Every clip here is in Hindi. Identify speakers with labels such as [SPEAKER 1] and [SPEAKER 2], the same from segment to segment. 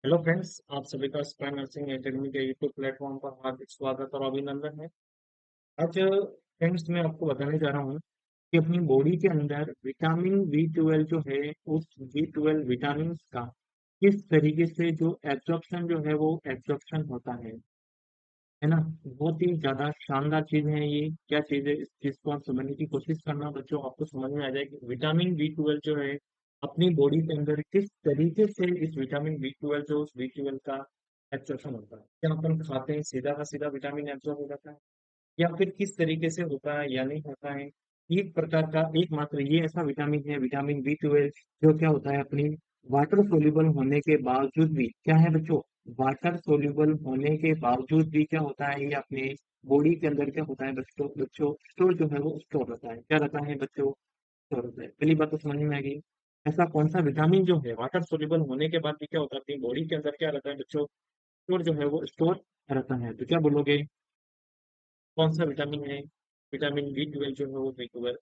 [SPEAKER 1] हेलो फ्रेंड्स, आप सभी का स्पाइन नर्सिंग एकेडमी के यूट्यूब प्लेटफॉर्म पर हार्दिक स्वागत और अभिनंदन है। आज फ्रेंड्स मैं आपको बताने जा रहा हूँ कि अपनी बॉडी के अंदर विटामिन बी 12 जो है, उस बी 12 विटामिन का किस तरीके से जो एब्जॉर्प्शन जो है वो एब्जॉर्प्शन होता है ना। बहुत ही ज्यादा शानदार चीज है ये। क्या चीज है, इस चीज को आप समझने की कोशिश करना बच्चों, आपको समझ में आ जाए कि विटामिन बी 12 जो है अपनी बॉडी के अंदर किस तरीके से इस विटामिन बी 12 जो उस बी 12 का एब्जॉर्प्शन होता है। क्या अपन खाते हैं सीधा का सीधा विटामिन एब्जॉर्ब हो जाता है, या फिर किस तरीके से होता है या नहीं होता है। एक प्रकार का एकमात्र ये ऐसा विटामिन है, विटामिन बी 12, जो क्या होता है अपनी वाटर सोल्यूबल होने के बावजूद भी, क्या है बच्चों, वाटर सोल्यूबल होने के बावजूद भी क्या होता है, ये अपने बॉडी के अंदर क्या होता है बच्चों बच्चों स्टोर जो है वो स्टोर रहता है। क्या रहता है बच्चों, स्टोर रहता है। पहली बात तो समझ में आ गई। ऐसा कौन सा विटामिन जो है वाटर सोल्यूबल होने के बाद भी क्या होता है, अपनी बॉडी के अंदर क्या रहता है बच्चों, स्टोर जो है वो स्टोर रहता है। तो क्या बोलोगे, कौन सा विटामिन है? विटामिन बी 12 जो है वो बी 12।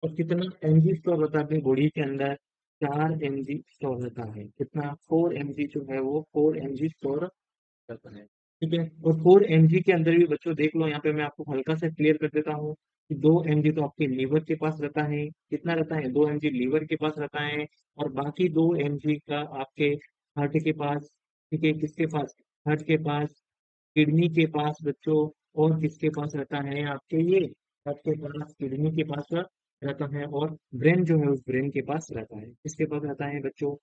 [SPEAKER 1] और कितना एमजी स्टोर होता है अपनी बॉडी के अंदर? 4 mg स्टोर होता है। कितना? 4 mg जो है वो 4 mg स्टोर करता है। ठीक है। और 4 mg के अंदर भी बच्चों देख लो, यहाँ पे मैं आपको हल्का से क्लियर कर देता हूँ कि 2 mg तो आपके लीवर के पास रहता है। कितना रहता है? 2 mg लीवर के पास रहता है। और बाकी 2 mg का आपके हार्ट के पास। ठीक है, किसके पास? हार्ट के पास, किडनी के पास बच्चों। और किसके पास रहता है? आपके ये हार्ट के पास, किडनी के पास रहता है। और ब्रेन जो है उस ब्रेन के पास रहता है। किसके पास रहता है बच्चों?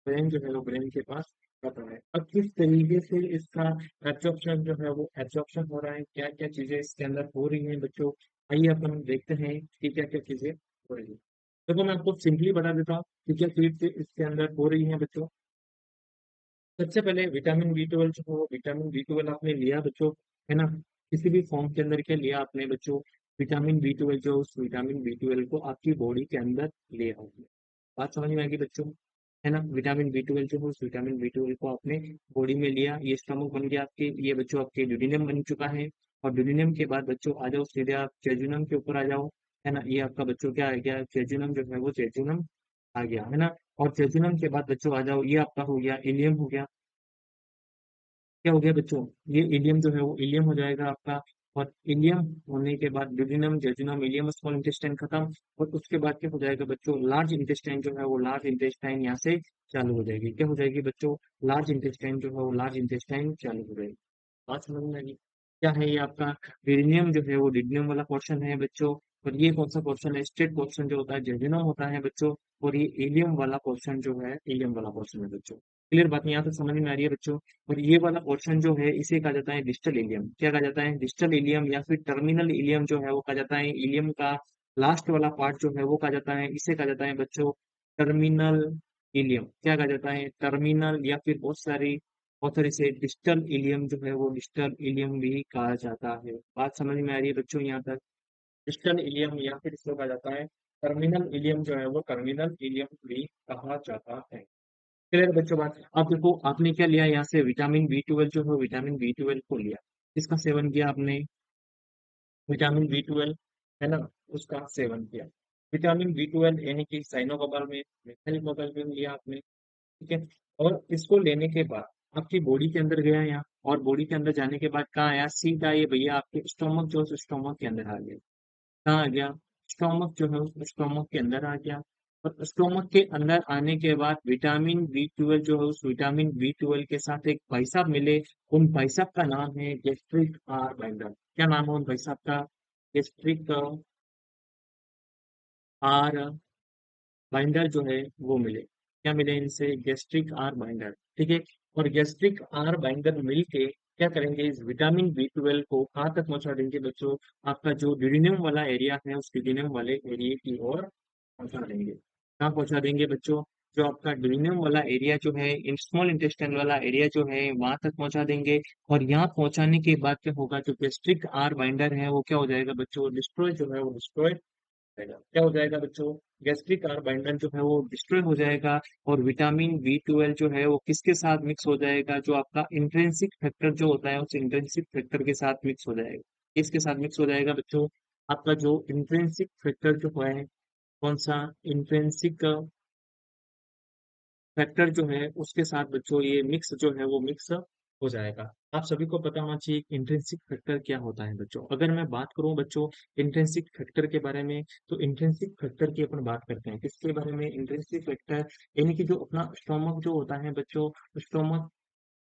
[SPEAKER 1] ब्रेन जो है वो ब्रेन के पास रहता है। अब किस तरीके से इसका एब्जॉर्प्शन जो है वो एब्जॉर्प्शन हो रहा है, क्या क्या चीजें इसके अंदर हो रही हैं बच्चों, आइए अपन देखते हैं कि क्या क्या चीजें हो रही है। देखो, मैं आपको सिंपली बता देता हूँ कि क्या चीज इसके अंदर हो रही है बच्चों। सबसे पहले विटामिन बी 12 जो है, विटामिन बी 12 आपने लिया बच्चों, है ना। किसी भी फॉर्म के अंदर क्या लिया आपने बच्चों? विटामिन बी 12, जो उस विटामिन बी 12 को आपकी बॉडी के अंदर ले आओ। बात समझ में आएगी बच्चों, है ना। विटामिन बी 12 जो है उस विटामिन बी 12 को आपने बॉडी में लिया, ये स्टमक बन गया आपके, ये बच्चों आपके ड्यूडिनम बन चुका है। और ड्यूडिनम के बाद बच्चों आ जाओ सीधे आप जेजुनम के ऊपर आ जाओ, है ना। ये आपका बच्चों क्या आ गया? जेजुनम जो है वो जेजुनम आ गया, है ना। और जेजुनम के बाद बच्चों आ जाओ, ये आपका हो गया इलियम हो गया। क्या हो गया बच्चों? ये इलियम जो है वो इलियम हो जाएगा आपका। और इलियम होने के बाद duodenum, jejunum, ileum, small intestine खत्म। और उसके बाद क्या हो जाएगा बच्चों? लार्ज इंटेस्टाइन जो है वो लार्ज इंटेस्टाइन यहाँ से चालू हो जाएगी। क्या हो जाएगी बच्चों? लार्ज इंटेस्टाइन जो है वो लार्ज इंटेस्टाइन चालू हो जाएगी। बात समझ में आई? क्या है ये आपका? डिडिनियम जो है वो डिडिनियम वाला पोर्शन है बच्चों। और ये कौन सा पोर्शन है? स्टेट पोर्शन जो होता है जेजुनम होता है बच्चों। और ये इलियम वाला पोर्शन जो है, इलियम वाला पोर्शन है बच्चों। क्लियर बात यहाँ तक समझ में आ रही है बच्चों? और ये वाला पोर्शन जो है इसे कहा जाता है डिस्टल इलियम। क्या कहा जाता है? डिस्टल इलियम, या फिर टर्मिनल इलियम जो है वो कहा जाता है। इलियम का लास्ट वाला पार्ट जो है वो कहा जाता है, इसे कहा जाता है बच्चों टर्मिनल इलियम। क्या कहा जाता है? टर्मिनल, या फिर बहुत सारी ऑथर इसे डिस्टल इलियम जो है वो डिस्टल इलियम भी कहा जाता है। बात समझ में आ रही है बच्चों यहाँ तक? डिस्टल इलियम या फिर इसको कहा जाता है टर्मिनल इलियम जो है वो टर्मिनल इलियम भी कहा जाता है। क्लियर बच्चों बात? अब देखो, आपने क्या लिया यहाँ से? विटामिन बी 12 जो है विटामिन बी 12 को लिया, इसका सेवन किया आपने। विटामिन बी 12, है ना, उसका सेवन किया। विटामिन बी 12 यानी कि साइनोकोबाल में, मिथाइल में लिया आपने। ठीक है। और इसको लेने के बाद आपकी बॉडी के अंदर गया यहाँ, और बॉडी के अंदर जाने के बाद कहाँ आया? सीधा ये भैया आपके स्टोमक, जो स्टोमक के अंदर आ गया। कहाँ आ गया? स्टोमक जो है उस स्टोमक के अंदर आ गया। और स्टोमक के अंदर आने के बाद विटामिन बी 12 जो है उस विटामिन बी 12 के साथ एक भाई साहब मिले। उन भाई साहब का नाम है गैस्ट्रिक आर बाइंडर। क्या नाम है उन भाई साहब का? गैस्ट्रिक आर बाइंडर जो है वो मिले। क्या मिले इनसे? Gastric R binder. ठीक है। और गैस्ट्रिक आर बाइंडर मिलके क्या करेंगे? इस विटामिन बी 12 को कहाँ तक पहुंचा देंगे बच्चों? आपका जो ड्यूडिनम वाला एरिया है उस ड्यूडिनम वाले एरिया की ओर पहुंचा देंगे। कहाँ पहुंचा देंगे बच्चों? जो आपका ड्यूडिनम वाला एरिया जो है, इन स्मॉल इंटेस्टाइन वाला एरिया जो है वहां तक पहुंचा देंगे। और यहाँ पहुंचाने के बाद क्या होगा? जो गैस्ट्रिक आर बाइंडर है वो क्या हो जाएगा बच्चों? डिस्ट्रॉय जो है वो डिस्ट्रॉय जाएगा। क्या हो जाएगा बच्चों? गैस्ट्रिक कार्बाइंडन जो है वो डिस्ट्रॉय हो जाएगा। और विटामिन बी 12 जो है वो किसके साथ मिक्स हो जाएगा? जो आपका इंट्रिंसिक फैक्टर जो होता है उस इंट्रिंसिक फैक्टर के साथ मिक्स हो जाएगा। किसके साथ मिक्स हो जाएगा बच्चों? आपका जो इंट्रिंसिक फैक्टर जो है, कौन सा? इंट्रिंसिक फैक्टर जो है उसके साथ बच्चों ये मिक्स जो है वो मिक्स हो जाएगा। आप सभी को पता होना चाहिए इंट्रिंसिक फैक्टर क्या होता है बच्चों। अगर मैं बात करूं बच्चों इंट्रिंसिक फैक्टर के बारे में, तो इंट्रिंसिक फैक्टर की अपन बात करते हैं किसके बारे में, इंट्रिंसिक फैक्टर यानी कि जो अपना स्टोमक जो होता है बच्चों, स्टोमक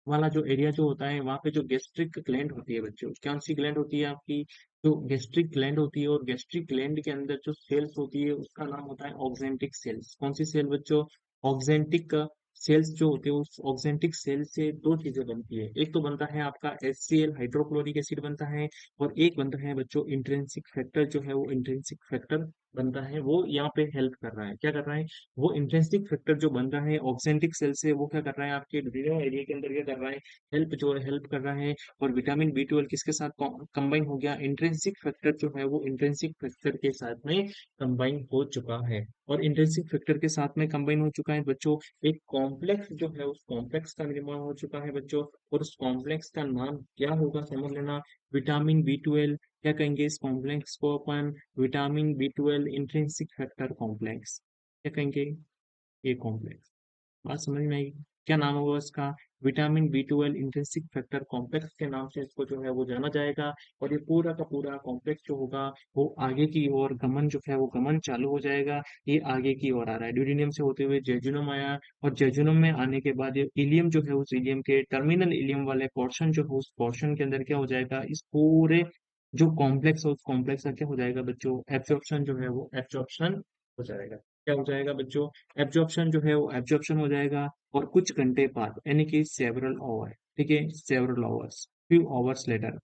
[SPEAKER 1] वाला जो एरिया जो होता है वहां पे जो गैस्ट्रिक ग्लैंड होती है बच्चों, कौन सी ग्लैंड होती है आपकी, जो गैस्ट्रिक ग्लैंड होती है, और गैस्ट्रिक ग्लैंड के अंदर जो सेल्स होती है उसका नाम होता है ऑक्जेंटिक सेल्स। कौन सी सेल बच्चों, ऑक्जेंटिक सेल्स जो होते हैं उस ऑक्जेंटिक सेल से दो चीजें बनती है, एक तो बनता है आपका HCl हाइड्रोक्लोरिक एसिड बनता है, और एक बनता है बच्चों इंट्रिंसिक फैक्टर जो है वो इंट्रिंसिक फैक्टर बनता है। वो यहाँ पे हेल्प कर रहा है, क्या कर रहा है, वो इंट्रिंसिक फैक्टर जो बन रहा है ऑक्सेंटिक सेल से, वो क्या कर रहा है आपके ड्यूडेनम एरिया के अंदर क्या कर रहा है, हेल्प जो है हेल्प कर रहा है। और विटामिन B12 किसके साथ कंबाइन हो गया, इंट्रिंसिक फैक्टर जो है वो इंट्रिंसिक फैक्टर के साथ में कंबाइन हो चुका है। और इंट्रिंसिक फैक्टर के साथ में कंबाइन हो चुका है बच्चों, एक कॉम्प्लेक्स जो है उस कॉम्प्लेक्स का निर्माण हो चुका है बच्चों। और उस कॉम्प्लेक्स का नाम क्या होगा समझ लेना, विटामिन B12। क्या कहेंगे इस कॉम्प्लेक्स को अपन, vitamin B12 intrinsic factor complex. क्या कहेंगे, ए कॉम्प्लेक्स। बात समझ में आई, क्या नाम होगा इसका, vitamin B12 intrinsic factor complex के नाम से इसको जो है वो जाना जाएगा। और ये पूरा का पूरा कॉम्प्लेक्स जो होगा वो आगे की ओर गमन जो है वो गमन चालू हो जाएगा। ये आगे की ओर आ रहा है, ड्यूडेनियम से होते हुए जेजुनम आया, और जेजुनम में आने के बाद ये इलियम जो है उस इलियम के टर्मिनल इलियम वाले पोर्शन जो है उस पोर्शन के अंदर क्या हो जाएगा, इस पूरे जो कॉम्प्लेक्स है उस कॉम्प्लेक्स का क्या हो जाएगा बच्चों, एब्जॉर्प्शन जो है वो एब्जॉर्प्शन हो जाएगा। क्या हो जाएगा बच्चों, एब्जॉर्प्शन जो है वो एब्जॉर्प्शन हो जाएगा। और कुछ घंटे बाद यानी कि सेवरल आवर, ठीक है, several hours, few hours later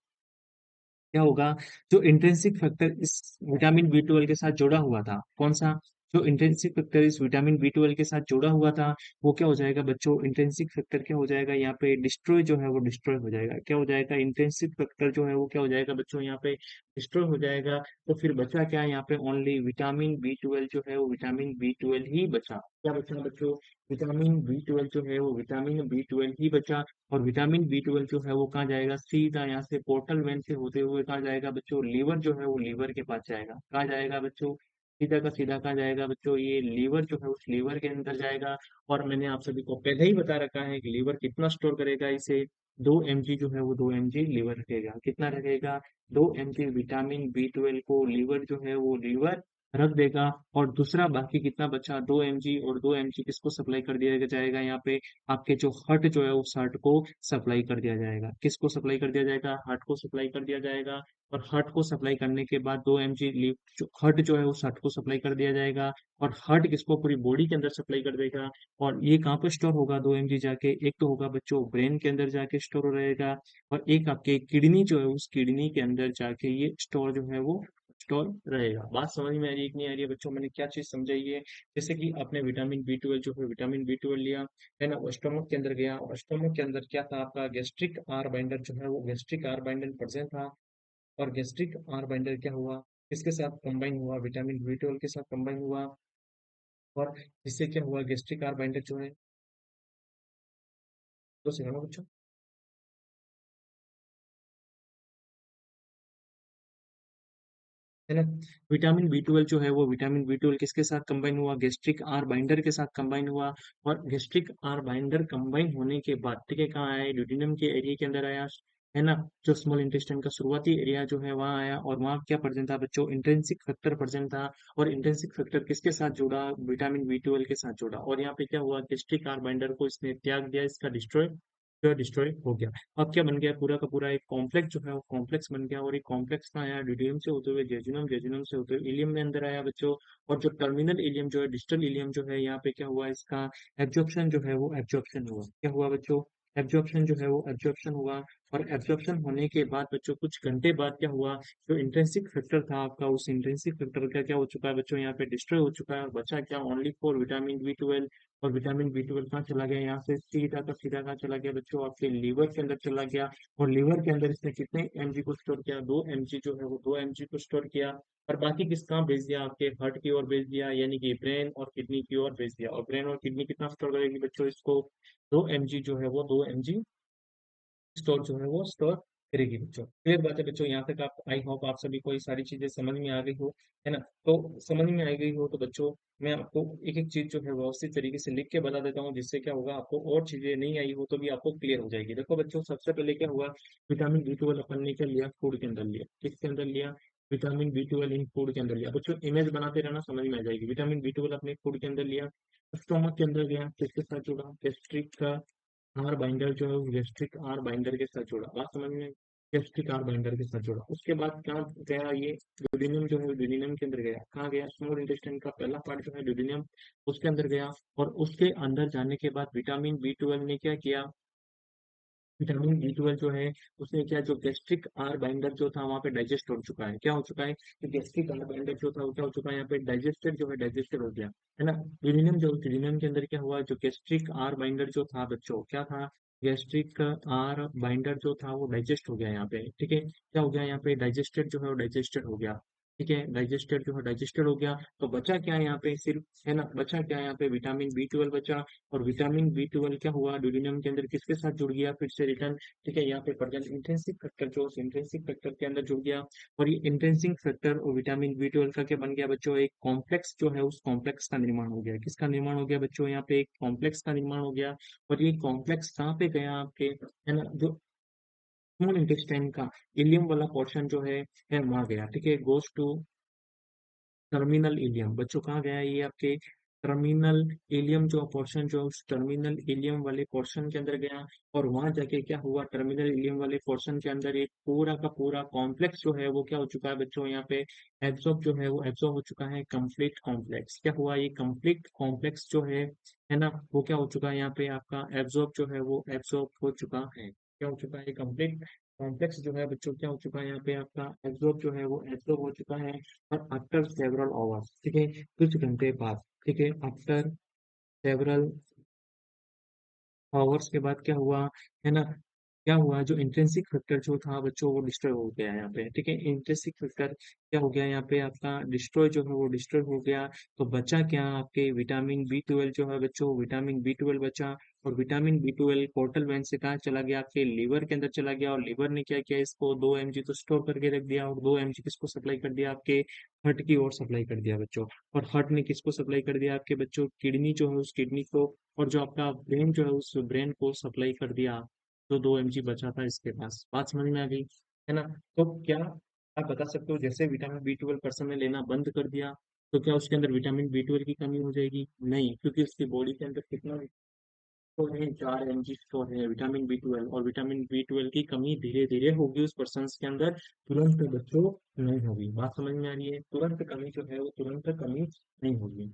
[SPEAKER 1] क्या होगा, जो इंट्रिंसिक फैक्टर इस विटामिन B12 के साथ जुड़ा हुआ था, कौन सा, जो इंट्रिंसिक फैक्टर इस विटामिन B12 के साथ जुड़ा हुआ था, वो क्या हो जाएगा बच्चों, इंट्रिंसिक फैक्टर क्या हो जाएगा यहाँ पे डिस्ट्रॉय जो है वो डिस्ट्रॉय हो जाएगा। क्या हो जाएगा, इंट्रिंसिक फैक्टर जो है वो क्या हो जाएगा बच्चों यहाँ पे डिस्ट्रॉय हो जाएगा। तो फिर बचा क्या यहाँ पे, ओनली विटामिन B12 जो है वो विटामिन B12 ही बचा। क्या बचा बच्चों, विटामिन B12 जो है वो विटामिन B12 ही बचा। और विटामिन B12 जो है वो कहाँ जाएगा, सीधा यहाँ से पोर्टल वेन से होते हुए कहाँ जाएगा बच्चों, लीवर जो है वो लीवर के पास जाएगा। कहाँ जाएगा बच्चों, सीधा का सीधा कहाँ जाएगा बच्चों, ये लीवर जो है उस लीवर के अंदर जाएगा। और मैंने आप सभी को पहले ही बता रखा है कि लीवर कितना स्टोर करेगा इसे, 2 mg जो है वो 2 mg लीवर रखेगा, कितना रखेगा, 2 mg विटामिन B12 को लीवर जो है वो लीवर रख देगा। और दूसरा बाकी कितना बचा, 2 mg, और 2 mg किसको सप्लाई कर दिया जाएगा यहाँ पे, आपके जो हर्ट जो है उस हर्ट को सप्लाई कर दिया जाएगा। किसको सप्लाई कर दिया जाएगा, हर्ट को सप्लाई कर दिया जाएगा। और हर्ट को सप्लाई करने के बाद 2 mg जो हर्ट जो है उस हर्ट को सप्लाई कर दिया जाएगा। और हर्ट किसको, पूरी बॉडी के अंदर सप्लाई कर देगा। और ये कहाँ पर स्टोर होगा 2 mg जाके, एक तो होगा बच्चों ब्रेन के अंदर जाके स्टोर रहेगा, और एक आपके किडनी जो है उस किडनी के अंदर जाके ये स्टोर जो है वो स्टोर रहेगा। बात समझ में आ रही है कि नहीं आ रही है बच्चों, मैंने क्या चीज समझाई है। जैसे कि आपने विटामिन B12 जो है विटामिन B12 लिया है ना, वो स्टोमक के अंदर गया, और स्टोमक के अंदर क्या था आपका, गैस्ट्रिक आर बाइंडर जो है वो गैस्ट्रिक आर बाइंडर प्रेजेंट था। और गैस्ट्रिक आर बाइंडर क्या हुआ, इसके साथ कंबाइन हुआ, विटामिन B12 के साथ कंबाइन हुआ। और इससे क्या हुआ, गैस्ट्रिक आर बाइंडर जो है, तो समझो बच्चों, है ना, विटामिन B12 जो है वो विटामिन B12 किसके साथ कंबाइन हुआ, गैस्ट्रिक आर बाइंडर के साथ कंबाइन हुआ। और गैस्ट्रिक आर बाइंडर कंबाइन होने के बाद ठीक है कहाँ आया, ड्यूडेनम के एरिया के अंदर आया, है ना, जो स्मॉल इंटेस्टाइन का शुरुआती एरिया जो है वहाँ आया। और वहाँ क्या प्रेजेंट था बच्चों, इंट्रिंसिक फैक्टर प्रेजेंट था। और इंट्रिंसिक फैक्टर किसके साथ जुड़ा, विटामिन B12 के साथ जुड़ा। और यहाँ पे क्या हुआ, गैस्ट्रिक आर बाइंडर को इसने त्याग दिया, इसका डिस्ट्रॉय जो डिस्ट्रॉय हो गया। अब क्या बन गया, पूरा का पूरा एक कॉम्प्लेक्स जो है वो कॉम्प्लेक्स बन गया। और एक कॉम्प्लेक्स का आया ड्यूटेरियम से होते हुए जेजुनम, जेजुनम से होते हुए इलियम में अंदर आया बच्चों। और जो टर्मिनल इलियम जो है, डिस्टल इलियम जो है, यहाँ पे क्या हुआ, इसका एब्जॉर्प्शन जो है वो एब्जॉर्प्शन हुआ। क्या हुआ बच्चों, एब्जॉर्प्शन जो है वो एब्जॉर्प्शन हुआ। और एब्जॉर्प्शन होने के बाद बच्चों कुछ घंटे बाद क्या हुआ, जो इंट्रिंसिक फैक्टर था आपका, उस इंट्रिंसिक फैक्टर का क्या हो चुका है बच्चों, यहाँ पे डिस्ट्रॉय हो चुका है। और बचा क्या, ओनली फॉर विटामिन B12। और विटामिन B12 कहाँ चला गया, यहाँ से सीधा का सीधा कहाँ चला गया बच्चों, आपके लीवर के अंदर चला गया। और लीवर के अंदर इसने कितने mg को स्टोर किया, 2 mg जो है वो 2 mg को स्टोर किया। और बाकी किस कहाँ भेज दिया, आपके हार्ट की ओर भेज दिया, यानी कि ब्रेन और किडनी की ओर भेज दिया। और ब्रेन और किडनी कितना स्टोर करेगी बच्चों, इसको 2 mg जो है वो 2 mg स्टोर जो है वो स्टोर करेगी बच्चों। क्लियर बात है बच्चों, यहाँ तक आप, आई होप आप सभी को ये सारी चीजें समझ में आ गई हो, है ना। तो समझ में आ गई हो तो बच्चों, मैं आपको एक एक चीज जो है व्यवस्थित तरीके से लिख के बता देता हूँ, जिससे क्या होगा, आपको और चीजें नहीं आई हो तो भी आपको क्लियर हो जाएगी। देखो बच्चों, सबसे पहले क्या हुआ, विटामिन B12 अपन ने क्या लिया, फूड के अंदर लिया। किसके अंदर लिया, विटामिन B12 इन फूड के अंदर लिया। बच्चों इमेज बनाते रहना, समझ में आ जाएगी। विटामिन B12 अपने फूड के अंदर लिया, स्टोमक के अंदर गया, किसके साथ जुड़ा, गैस्ट्रिक का आर बाइंडर जो है वो गैस्ट्रिक आर बाइंडर के साथ जुड़ा। बात समझ में, गैस्ट्रिक आर बाइंडर के साथ जुड़ा। उसके बाद कहाँ गया, ये ड्यूडेनियम जो है ड्यूडेनियम के अंदर गया। कहाँ गया, स्मॉल इंटेस्टाइन का पहला पार्ट जो है ड्यूडेनियम, उसके अंदर गया। और उसके अंदर जाने के बाद विटामिन B12 ने क्या किया, विटामिन B12 जो है उसने क्या, जो गैस्ट्रिक आर बाइंडर जो था वहाँ पे डाइजेस्ट हो चुका है। क्या हो चुका है, कि गैस्ट्रिक आर बाइंडर जो था वो क्या हो चुका है, यहाँ पे डाइजेस्टेड जो है, डाइजेस्टेड हो गया, है ना। यूरेनियम जो, यूरेनियम के अंदर क्या हुआ, जो गैस्ट्रिक आर बाइंडर जो था बच्चों, क्या था, गैस्ट्रिक आर बाइंडर जो था वो डाइजेस्ट हो गया यहाँ पे, ठीक है। क्या हो गया यहाँ पे, डाइजेस्टेड जो है वो डाइजेस्टेड हो गया, ठीक है। डाइजेस्टेड जो है डाइजेस्टेड हो गया। तो बचा क्या है यहाँ पे, सिर्फ, है ना, बचा क्या है यहाँ पे, विटामिन B12 बचा। और विटामिन B12 क्या हुआ, ड्यूरेनियम के अंदर किसके साथ जुड़ गया, फिर से रिटर्न, ठीक है। यहाँ पे प्रेजेंट इंट्रिंसिक फैक्टर जो इंट्रिंसिक फैक्टर के अंदर जुड़ गया। और ये इंट्रिंसिक फैक्टर और विटामिन B12 का क्या बन गया बच्चों, एक कॉम्प्लेक्स जो है, उस कॉम्प्लेक्स का निर्माण हो गया। किसका निर्माण हो गया बच्चों, यहाँ पे एक कॉम्प्लेक्स का निर्माण हो गया। और ये कॉम्प्लेक्स कहाँ पे गया आपके, है ना, जो स्मॉल इंटेस्टाइन का इलियम वाला पोर्शन जो है वहां गया, ठीक है। Goes to terminal ileum. बच्चों कहाँ गया है ये आपके, टर्मिनल इलियम जो पोर्शन जो है, उस टर्मिनल इलियम वाले पोर्शन के अंदर गया। और वहां जाके क्या हुआ, टर्मिनल इलियम वाले पोर्शन के अंदर एक पूरा का पूरा कॉम्प्लेक्स जो है वो क्या हो चुका है बच्चों, यहाँ पे एब्जॉर्ब जो है वो एब्जॉर्ब हो चुका है। कंप्लीट कॉम्प्लेक्स क्या हुआ, ये कंप्लीट कॉम्प्लेक्स जो है ना, वो क्या हो चुका है, यहाँ पे आपका एब्जॉर्ब जो है वो एब्जॉर्ब हो चुका है। क्या हो चुका है, कंप्लीट कॉम्प्लेक्स जो है बच्चों, क्या हो चुका है, यहाँ पे आपका एब्जॉर्ब जो है वो एब्जॉर्ब हो चुका है। और आफ्टर सेवरल आवर्स, ठीक है, कुछ घंटे बाद, ठीक है, आफ्टर सेवरल आवर्स के बाद क्या हुआ, है ना, क्या हुआ, जो इंट्रिंसिक फैक्टर जो था बच्चों वो डिस्ट्रॉय हो गया यहाँ पे, ठीक है। इंट्रिंसिक फैक्टर क्या हो गया यहाँ पे आपका, डिस्ट्रॉय जो है वो डिस्ट्रॉय हो गया। तो बचा क्या आपके, विटामिन B12 जो है बच्चों, विटामिन B12 बचा। और विटामिन B12 पोर्टल वेन से कहाँ चला गया, आपके लीवर के अंदर चला गया। और लीवर ने क्या किया, इसको 2 mg तो स्टोर करके रख दिया, और 2 mg किसको सप्लाई कर दिया, आपके हार्ट की ओर सप्लाई कर दिया बच्चों। और हार्ट ने किसको सप्लाई कर दिया, आपके बच्चों किडनी जो है उस किडनी को। और जो आपका ब्रेन जो है उस ब्रेन को सप्लाई कर दिया। जो 2 mg बचा था इसके पास। बात समझ में आ गई, है ना। तो क्या आप बता सकते हो, जैसे विटामिन B12 पर्सन ने लेना बंद कर दिया, तो क्या उसके अंदर विटामिन B12 की कमी हो जाएगी, नहीं, क्योंकि उसकी बॉडी के अंदर कितना स्टोर है, 4 mg स्टोर है विटामिन B12। और विटामिन B12 की कमी धीरे धीरे होगी उस पर्सन के अंदर, तुरंत बच्चों नहीं होगी। बात समझ में आ रही है, तुरंत कमी जो है वो तुरंत कमी नहीं होगी।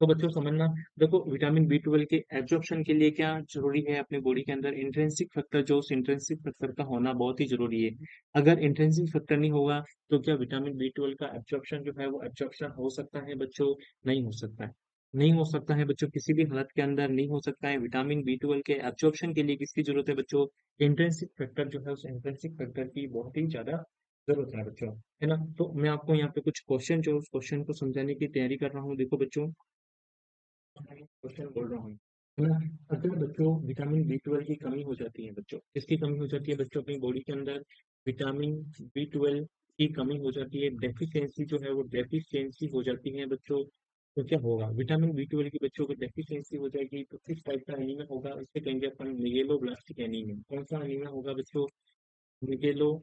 [SPEAKER 1] तो बच्चों समझना, देखो विटामिन B12 के एब्जॉर्प्शन के लिए क्या जरूरी है अपने बॉडी के अंदर, इंट्रिंसिक फैक्टर, जो उस इंट्रिंसिक फैक्टर का होना बहुत ही जरूरी है। अगर इंट्रिंसिक फैक्टर नहीं होगा तो क्या विटामिन B12 का एब्जॉर्प्शन जो है वो एब्जॉर्प्शन हो सकता है बच्चों, नहीं हो सकता है। नहीं हो सकता है बच्चों, किसी भी हालत के अंदर नहीं हो सकता है। विटामिन B12 के एब्जॉर्प्शन के लिए किसकी जरूरत है बच्चों, इंट्रिंसिक फैक्टर जो है उस इंट्रिंसिक फैक्टर की बहुत ही ज्यादा जरूरत है बच्चों, है ना। तो मैं आपको यहाँ पे कुछ क्वेश्चन जो उस क्वेश्चन को समझाने की तैयारी कर रहा हूँ। देखो बच्चों, क्वेश्चन बोल रहा हूँ, है ना। अगर बच्चों विटामिन B12 की कमी हो जाती है बच्चों, किसकी कमी हो जाती है बच्चों, अपनी बॉडी के अंदर विटामिन B12 की कमी हो जाती है, डेफिशिएंसी जो है वो डेफिशिएंसी हो जाती है बच्चों। तो क्या होगा, विटामिन B12 की बच्चों को डेफिशिएंसी हो जाएगी तो किस टाइप का एनीमिया होगा, इससे कहेंगे अपन मेगेलोब्लास्टिक एनीमिया। कौन सा एनीमिया होगा बच्चों, मेगेलो,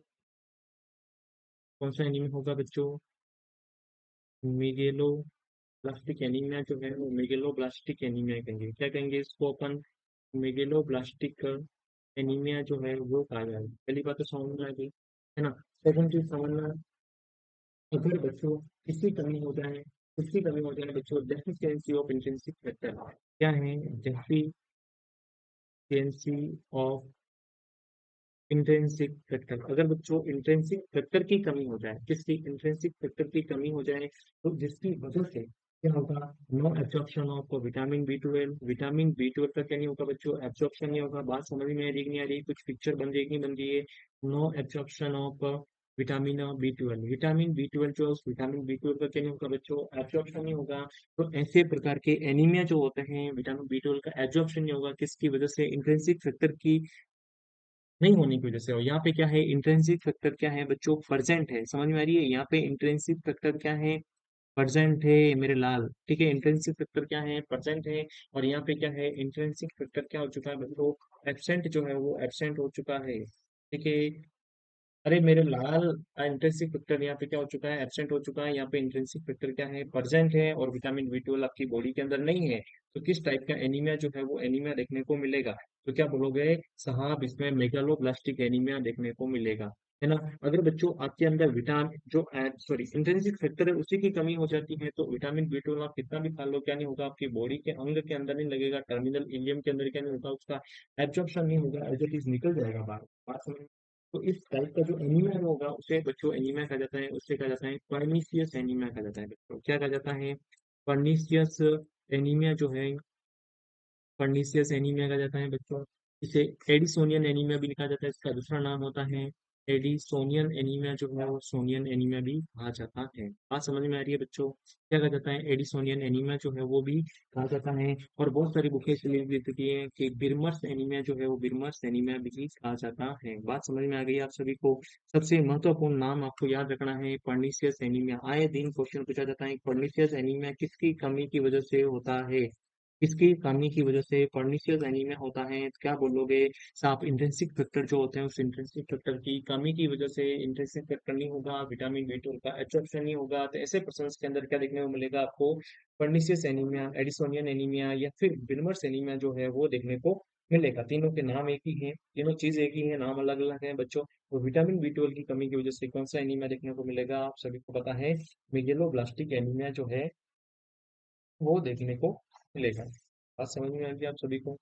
[SPEAKER 1] कौन सा एनीमिया होगा बच्चों, मेगेलो ब्लास्टिक एनीमिया जो है वो मेगेलोब्लास्टिक एनीमिया कहेंगे। क्या कहेंगे इसको अपन, मेगेलोब्लास्टिक एनीमिया जो है वो कहा जाए। पहली बात तो समझ में आ गई, है ना। सेकंड चीज समझना, अगर बच्चों किसकी कमी हो जाए, किसकी कमी हो जाए बच्चों, डेफिशिएंसी ऑफ इंट्रिंसिक फैक्टर। क्या है, डेफिशिएंसी ऑफ इंट्रिंसिक फैक्टर। अगर बच्चों इंट्रिंसिक फैक्टर की कमी हो जाए, किसकी, इंट्रिंसिक फैक्टर की कमी हो जाए, तो जिसकी वजह से क्या होगा, no absorption of vitamin B12। Vitamin B12 का क्या नहीं होगा बच्चों, एब्जॉर्प्शन नहीं होगा। बात समझ में आ रही है कि नहीं आ रही, कुछ पिक्चर बन रही है कि नहीं बन रही है। No absorption of vitamin B12, vitamin B12 जो है उस विटामिन B12 का क्या नहीं होगा बच्चों, एब्जॉर्प्शन नहीं होगा। तो ऐसे प्रकार के एनीमिया जो होते हैं, विटामिन B12 का एब्जॉर्प्शन नहीं होगा, किसकी वजह से, इंट्रिंसिक फैक्टर की नहीं होने की वजह से। और यहाँ पे क्या है, इंट्रिंसिक फैक्टर क्या है बच्चों, प्रेजेंट है, समझ में आ रही है। यहाँ पे इंट्रिंसिक फैक्टर क्या है, प्रेजेंट है मेरे लाल, ठीक है। इंट्रिंसिक फैक्टर क्या है, प्रेजेंट है। और यहाँ पे क्या है, इंट्रिंसिक फैक्टर क्या हो चुका है बच्चों, एब्सेंट जो है वो एब्सेंट हो चुका है, ठीक है। अरे मेरे लाल, इंट्रिंसिक फैक्टर यहाँ पे क्या हो चुका है, एब्सेंट हो चुका है। यहाँ पे इंट्रिंसिक फैक्टर क्या है, प्रेजेंट है। और विटामिन B12 आपकी बॉडी के अंदर नहीं है। तो किस टाइप का एनीमिया जो है वो एनीमिया देखने को मिलेगा, तो क्या बोलोगे साहब, इसमें मेगालोब्लास्टिक एनीमिया देखने को मिलेगा, है ना। अगर बच्चों आपके अंदर विटामिन जो सॉरी इंट्रिंसिक फैक्टर है उसी की कमी हो जाती है, तो विटामिन B12 आप कितना भी खा लो क्या नहीं होगा, आपकी बॉडी के अंग के अंदर नहीं लगेगा, टर्मिनल इलियम के अंदर क्या नहीं होगा, उसका एब्जॉर्प्शन नहीं होगा, एज इट इज निकल जाएगा बाहर। बात समझ में? तो इस टाइप का जो एनीमिया होगा उसे बच्चों एनीमिया कहा जाता है, उससे कहा जाता है पर्नीशियस एनीमिया कहा जाता है बच्चों, क्या कहा जाता है, पर्नीशियस एनीमिया जो है, पर्नीशियस एनीमिया कहा जाता है बच्चों। इसे एडिसोनियन एनीमिया भी लिखा जाता है, इसका दूसरा नाम होता है एडिसोनियन एनीमिया, जो है वो सोनियन एनीमिया भी कहा जाता है। बात समझ में आ रही है बच्चों, क्या कहा जाता है, एडिसोनियन एनीमिया जो है वो भी कहा जाता है। और बहुत सारी बुकें इसलिए भी देती है कि बिरमर्स एनीमिया जो है वो बिरमर्स एनीमिया भी कहा जाता है। बात समझ में आ गई आप सभी को। सबसे महत्वपूर्ण नाम आपको याद रखना है, पर्नीशियस एनीमिया। आए दिन क्वेश्चन पूछा जाता है, पर्नीशियस एनीमिया किसकी कमी की वजह से होता है, इसकी कमी की वजह से पर्निशियस एनीमिया होता है, तो क्या बोलोगे साहब, इंट्रिंसिक फैक्टर जो होते हैं उस इंट्रिंसिक फैक्टर की कमी की वजह से इंट्रिंसिक फैक्टर नहीं होगा, विटामिन B12 का एब्जॉर्प्शन नहीं होगा, तो ऐसे पर्सन के अंदर क्या देखने को मिलेगा आपको, पर्निशियस एनीमिया, एडिसोनियन एनीमिया या फिर बिल्मर्स एनीमिया जो है वो देखने को मिलेगा। तीनों के नाम एक ही हैं, तीनों चीज एक ही है, नाम अलग अलग है बच्चों। तो विटामिन B12 की कमी की वजह से कौन सा एनीमिया देखने को मिलेगा, आप सभी को पता है, मेगेलोब्लास्टिक एनीमिया जो है वो देखने को मिलेगा। बात समझ में आ गई आप सभी को।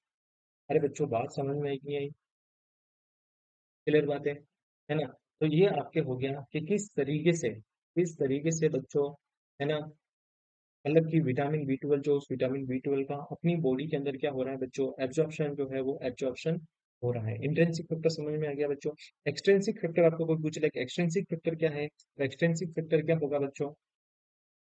[SPEAKER 1] अरे बच्चों, बात समझ में आई कि नहीं आई, क्लियर बात है ना। तो ये आपके हो गया कि किस तरीके से बच्चों, है ना, मतलब कि विटामिन B12 जो, उस विटामिन B12 का अपनी बॉडी के अंदर क्या हो रहा है बच्चों, एब्जॉर्प्शन जो है वो एब्जॉर्प्शन हो रहा है। इंट्रिंसिक फैक्टर समझ में आ गया बच्चों। एक्सट्रिंसिक फैक्टर आपको कोई पूछ ले, एक्सट्रिंसिक फैक्टर क्या है, तो एक्सट्रिंसिक फैक्टर क्या होगा बच्चों,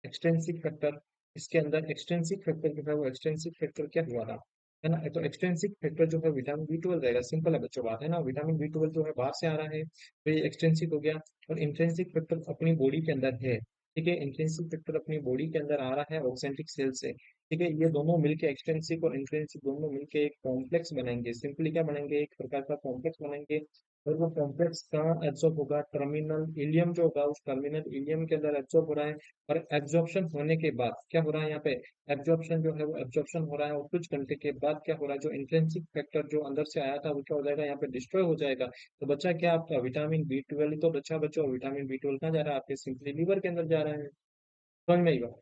[SPEAKER 1] एक्सटेंसिव फैक्टर, इसके अंदर एक्सटेंसिव फैक्टर जो है वो एक्सटेंसिव फैक्टर क्या हुआ था, है ना। तो एक्सटेंसिव फैक्टर जो है विटामिन B12 रहेगा, सिंपल है बच्चों बात, है ना। विटामिन B12 जो है बाहर से आ रहा है, तो ये एक्सटेंसिव हो गया। और इंट्रिंसिक फैक्टर अपनी बॉडी के अंदर है, ठीक है। इंट्रिंसिक फैक्टर अपनी बॉडी के अंदर आ रहा है ऑक्सेंट्रिक सेल से, ठीक है। ये दोनों मिलके एक्सटेंसिव और इंट्रिंसिक दोनों मिलके एक कॉम्प्लेक्स बनाएंगे, सिंपली क्या बनाएंगे, एक प्रकार का कॉम्प्लेक्स बनाएंगे। और वो कॉम्प्लेक्स का एब्जॉर्ब होगा, टर्मिनल इलियम जो होगा उस टर्मिनल इलियम के अंदर एब्जॉर्ब हो रहा है। और एब्जॉर्प्शन होने के बाद क्या हो रहा है यहाँ पे, एब्जॉर्प्शन जो है वो एब्जॉर्प्शन हो रहा है, और कुछ घंटे के बाद क्या हो रहा है, जो इंट्रिंसिक फैक्टर जो अंदर से आया था वो क्या हो जाएगा, यहाँ पे डिस्ट्रॉय हो जाएगा। तो बच्चा क्या आपका विटामिन B12, तो बच्चा बच्चों विटामिन B12 कहाँ जा रहा है, आपके सिंपली लीवर के अंदर जा रहा है। समझ में आई बात,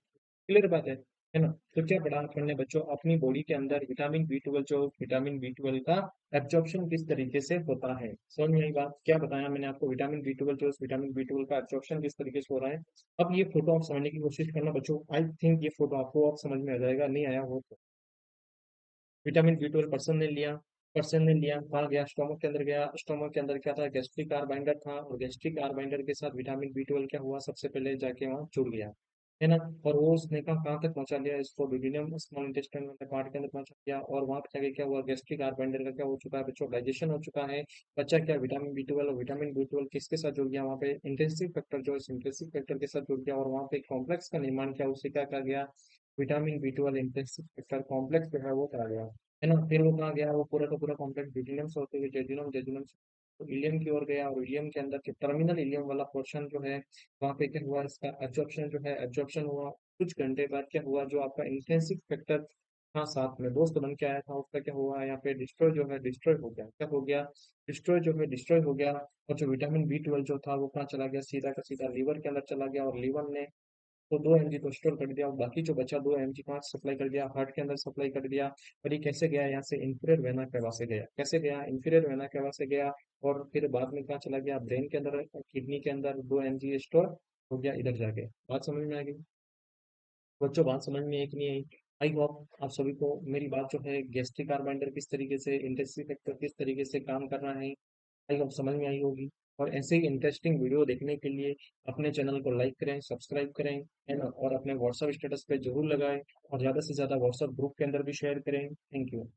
[SPEAKER 1] क्लियर बात है ना। तो क्या पढ़ा अपन ने बच्चों, अपनी बॉडी के अंदर विटामिन B12 जो विटामिन B12 का एब्जॉर्प्शन किस तरीके से होता है, समझ में आई बात। क्या बताया मैंने आपको, विटामिन B12 जो विटामिन B12 का एब्जॉर्प्शन किस तरीके से हो रहा है। अब ये फोटो आप समझने की कोशिश करना बच्चों, आई थिंक ये फोटो आपको अब समझ में आ जाएगा, नहीं आया हो तो। विटामिन B12 पर्सन ने लिया कहाँ गया, स्टोमक के अंदर गया, स्टोमक के अंदर क्या था, गैस्ट्रिक कार बाइंडर था, और गैस्ट्रिक कार बाइंडर के साथ विटामिन B12 क्या हुआ, सबसे पहले जाके वहाँ जुड़ गया, है ना। और वो उसने कहाँ तक पहुंचा लिया इसको, डिड्यूलियम स्मॉल इंटेस्टाइन वाले पार्ट के अंदर पहुंचा दिया, और वहां पे जाके क्या हुआ, गैस्ट्रिक कार बाइंडर का क्या हो चुका है बच्चों, डाइजेशन हो चुका है। बच्चा क्या, विटामिन B12 और विटामिन B12 किसके साथ जुड़ गया, वहाँ पे इंटेंसिव फैक्टर जो है इंटेंसिव फैक्टर के साथ जुड़ गया, और वहाँ पे कॉम्प्लेक्स का निर्माण किया, उससे क्या कहा गया, vitamin B12 intensive factor complex जो है वो कहा गया, है ना। फिर वो कहाँ गया, वो पूरा का पूरा कॉम्प्लेक्स ड्यूटेरियम से होते हुए जेजुनम, जेजुनम से तो इलियम की ओर गया, और इलियम के अंदर जो टर्मिनल इलियम वाला पोर्शन जो है वहाँ पे क्या हुआ, इसका एब्जॉर्प्शन जो है एब्जॉर्प्शन हुआ। कुछ घंटे बाद क्या हुआ, जो आपका इंटेंसिव फैक्टर था साथ में दोस्त बन के आया था, उसका क्या हुआ, यहाँ पे डिस्ट्रॉय जो है डिस्ट्रॉय हो गया, क्या हो गया, डिस्ट्रॉय जो है डिस्ट्रॉय हो गया। और जो विटामिन B12 जो था वो कहाँ चला गया, सीधा का सीधा लीवर के अंदर चला गया, और लीवर ने तो 2 mg तो स्टोर कर दिया, और बाकी जो बचा 2 mg कहाँ सप्लाई कर दिया, हार्ट के अंदर सप्लाई कर दिया। और ये कैसे गया, यहाँ से इंफीरियर वेना केवा से गया, कैसे गया, इंफीरियर वेना केवा से गया। और फिर बाद में कहाँ चला गया, ब्रेन के अंदर, किडनी के अंदर 2 mg स्टोर हो गया इधर जाके। बात समझ में आ गई बच्चों, बात समझ में आई कि नहीं आई। आई होप आप सभी को मेरी बात जो है, गैस्ट्रिक कार्बाइंडर किस तरीके से, इंटेंसिव फैक्टर किस तरीके से काम कर रहा है, आई होप समझ में आई होगी। और ऐसे ही इंटरेस्टिंग वीडियो देखने के लिए अपने चैनल को लाइक करें, सब्सक्राइब करें, है ना। और अपने व्हाट्सएप स्टेटस पे जरूर लगाएं, और ज़्यादा से ज़्यादा व्हाट्सएप ग्रुप के अंदर भी शेयर करें। Thank you.